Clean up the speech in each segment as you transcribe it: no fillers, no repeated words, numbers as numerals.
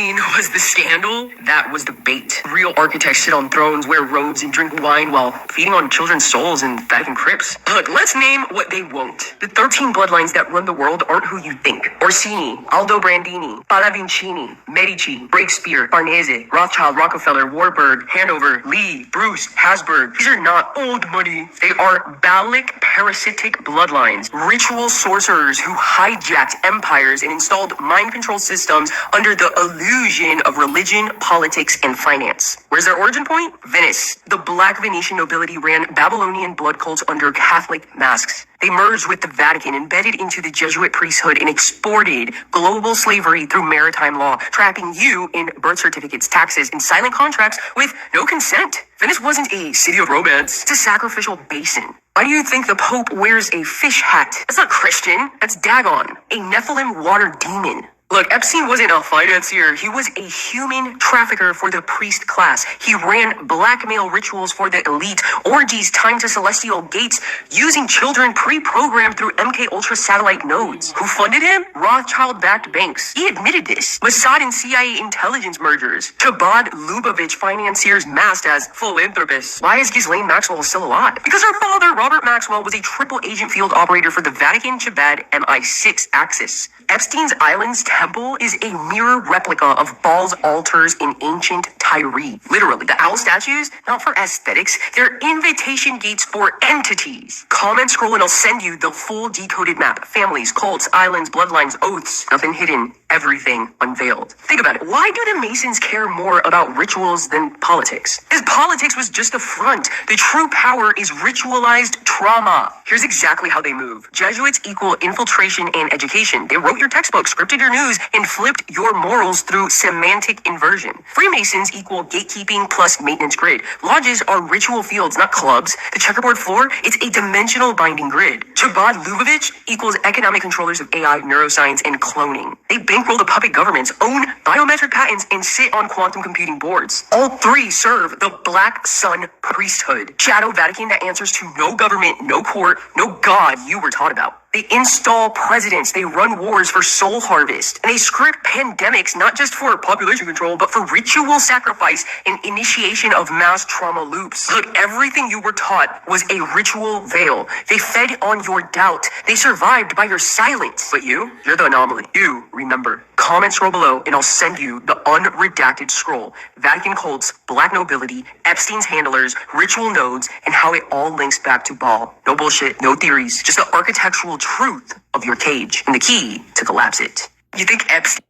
Epstein was the scandal, that was the bait. Real architects sit on thrones, wear robes, and drink wine while feeding on children's souls in Vatican crypts. Look, let's name what they won't. The 13 bloodlines that run the world aren't who you think. Orsini, Aldo Brandini, Pallavincini, Medici, Breakspear, Farnese, Rothschild, Rockefeller, Warburg, Hanover, Lee, Bruce, Habsburg. These are not old money. They are Baalic parasitic bloodlines, ritual sorcerers who hijacked empires and installed mind control systems under the illusion of religion, politics, and finance. Where's their origin point? Venice. The Black Venetian nobility ran Babylonian blood cults under Catholic masks. They merged with the Vatican, embedded into the Jesuit priesthood, and exported global slavery through maritime law, trapping you in birth certificates, taxes, and silent contracts with no consent. Venice wasn't a city of romance. It's a sacrificial basin. Why do you think the Pope wears a fish hat? That's not Christian. That's Dagon, a Nephilim water demon. Look, Epstein wasn't a financier. He was a human trafficker for the priest class. He ran blackmail rituals for the elite, orgies timed to celestial gates, using children pre-programmed through MK Ultra satellite nodes. Who funded him? Rothschild-backed banks. He admitted this. Mossad and CIA intelligence mergers. Chabad Lubavitch financiers masked as philanthropists. Why is Ghislaine Maxwell still alive? Because her father, Robert Maxwell, was a triple agent field operator for the Vatican Chabad MI6 Axis. Epstein's Island's temple is a mirror replica of Baal's altars in ancient Tyre. Literally, the owl statues, not for aesthetics, they're invitation gates for entities. Comment, scroll, and I'll send you the full decoded map. Families, cults, islands, bloodlines, oaths, nothing hidden, everything unveiled. Think about it. Why do the Masons care more about rituals than politics? Because politics was just a front. The true power is ritualized trauma. Here's exactly how they move. Jesuits equal infiltration and education. They wrote your textbook, scripted your news, and flipped your morals through semantic inversion. Freemasons equal gatekeeping plus maintenance grid. Lodges are ritual fields, not clubs. The checkerboard floor, it's a dimensional binding grid. Chabad Lubavitch equals economic controllers of AI, neuroscience, and cloning. They bankroll the puppet governments, own biometric patents, and sit on quantum computing boards. All three serve the Black Sun priesthood. Shadow Vatican that answers to no government, no court, no God you were taught about. They install presidents, they run wars for soul harvest, and they script pandemics not just for population control, but for ritual sacrifice and initiation of mass trauma loops. Look, everything you were taught was a ritual veil. They fed on your doubt. They survived by your silence. But you're the anomaly. You remember. Comment, scroll below, and I'll send you the unredacted scroll. Vatican cults, black nobility, Epstein's handlers, ritual nodes, and how it all links back to Baal. No bullshit, no theories, just the architectural truth of your cage and the key to collapse it. You think Epstein...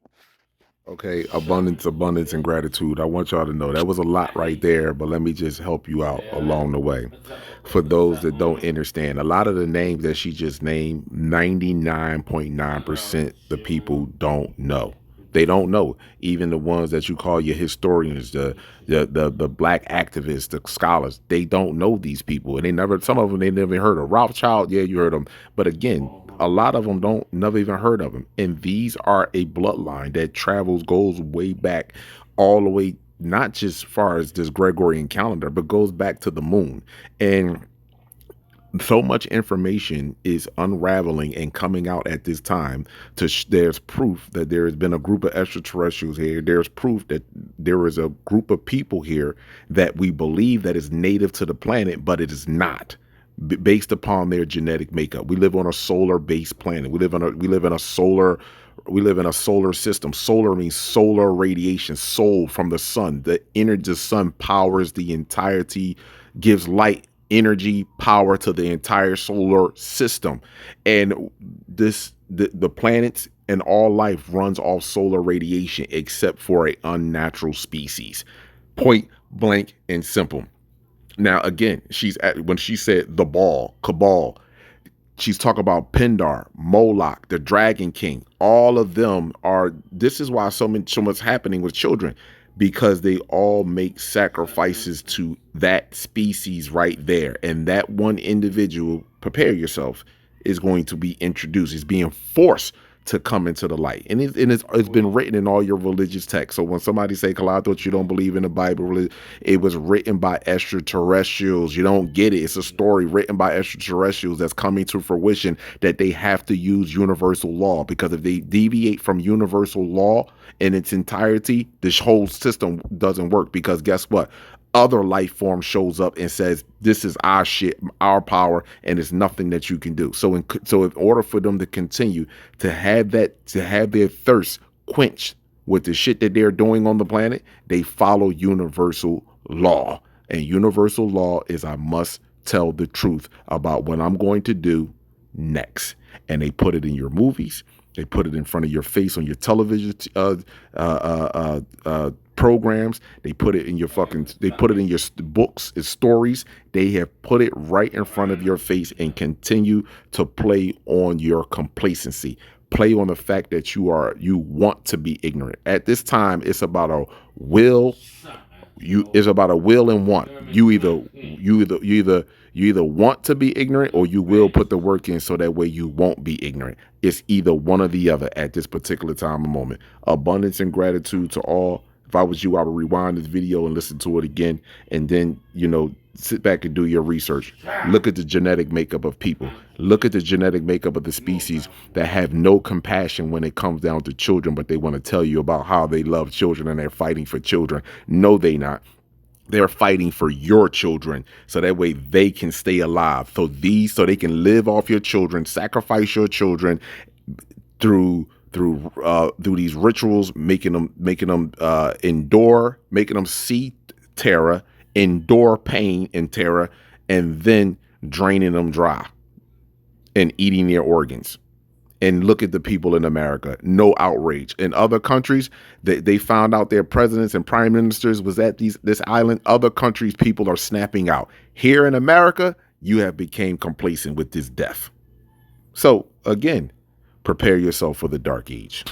Okay, abundance, and gratitude. I want y'all to know that was a lot right there, but let me just help you out along the way. For those that don't understand, a lot of the names that she just named, 99.9% the people don't know. They don't know. Even the ones that you call your historians, the black activists, the scholars, they don't know these people. And some of them, they never heard of Rothschild. Yeah, you heard them. But again, a lot of them never even heard of them. And these are a bloodline that goes way back, all the way, not just far as this Gregorian calendar, but goes back to the moon. And so much information is unraveling and coming out at this time. There's proof that there has been a group of extraterrestrials here. There's proof that there is a group of people here that we believe that is native to the planet, but it is not. Based upon their genetic makeup. We live on a solar-based planet. We live in a solar system. Solar means solar radiation, soul from the sun. The sun powers the entirety, gives light, energy, power to the entire solar system. And the planets and all life runs off solar radiation except for an unnatural species. Point blank and simple. Now, again, when she said the Baal, Cabal, she's talking about Pindar, Moloch, the Dragon King. All of them this is why so much happening with children, because they all make sacrifices to that species right there. And that one individual, prepare yourself, is going to be introduced. Is being forced to come into the light. And it's been written in all your religious texts. So when somebody say, "Kala, I thought you don't believe in the Bible," it was written by extraterrestrials. You don't get it. It's a story written by extraterrestrials that's coming to fruition, that they have to use universal law, because if they deviate from universal law in its entirety, this whole system doesn't work. Because guess what? Other life form shows up and says, "This is our shit, our power, and it's nothing that you can do." So in order for them to continue to have their thirst quenched with the shit that they're doing on the planet, they follow universal law. And universal law is, I must tell the truth about what I'm going to do next. And they put it in your movies. They put it in front of your face on your television programs. They put it in your they put it in your books, its stories. They have put it right in front of your face and continue to play on your complacency. Play on the fact that you want to be ignorant. At this time, it's about a will. It's about a will and want. You either want to be ignorant, or you will put the work in so that way you won't be ignorant. It's either one or the other at this particular time and moment. Abundance and gratitude to all. If I was you, I would rewind this video and listen to it again, and then, sit back and do your research. Look at the genetic makeup of people. Look at the genetic makeup of the species that have no compassion when it comes down to children, but they want to tell you about how they love children and they're fighting for children. No, they not. They're fighting for your children so that way they can stay alive. So they can live off your children, sacrifice your children through these rituals, making them endure, making them see terror, endure pain and terror, and then draining them dry and eating their organs. And look at the people in America. No outrage. In other countries, they found out their presidents and prime ministers was at this island. Other countries, people are snapping out. Here in America, you have become complacent with this death. So again, prepare yourself for the dark age.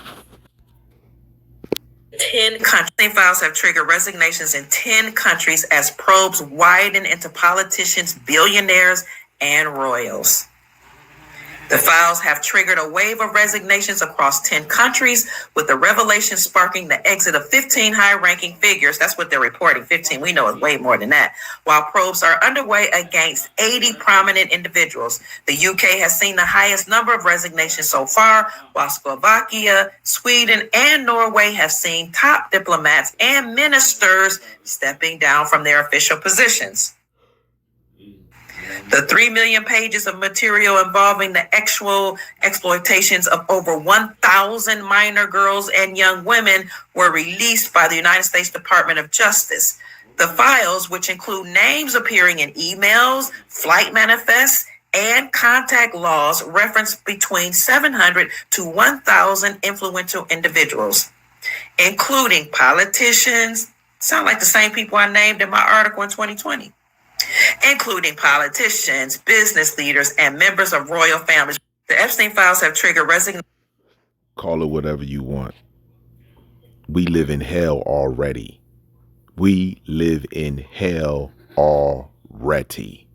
10 countries. Files have triggered resignations in 10 countries as probes widen into politicians, billionaires, and royals. The files have triggered a wave of resignations across 10 countries, with the revelation sparking the exit of 15 high-ranking figures. That's what they're reporting, 15. We know it's way more than that. While probes are underway against 80 prominent individuals. The UK has seen the highest number of resignations so far, while Slovakia, Sweden, and Norway have seen top diplomats and ministers stepping down from their official positions. The 3 million pages of material involving the actual exploitations of over 1,000 minor girls and young women were released by the United States Department of Justice. The files, which include names appearing in emails, flight manifests, and contact logs, reference between 700 to 1,000 influential individuals, including politicians, sound like the same people I named in my article in 2020. Including politicians, business leaders, and members of royal families. The Epstein files have triggered resignation. Call it whatever you want. We live in hell already. We live in hell already.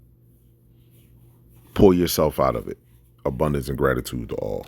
Pull yourself out of it. Abundance and gratitude to all.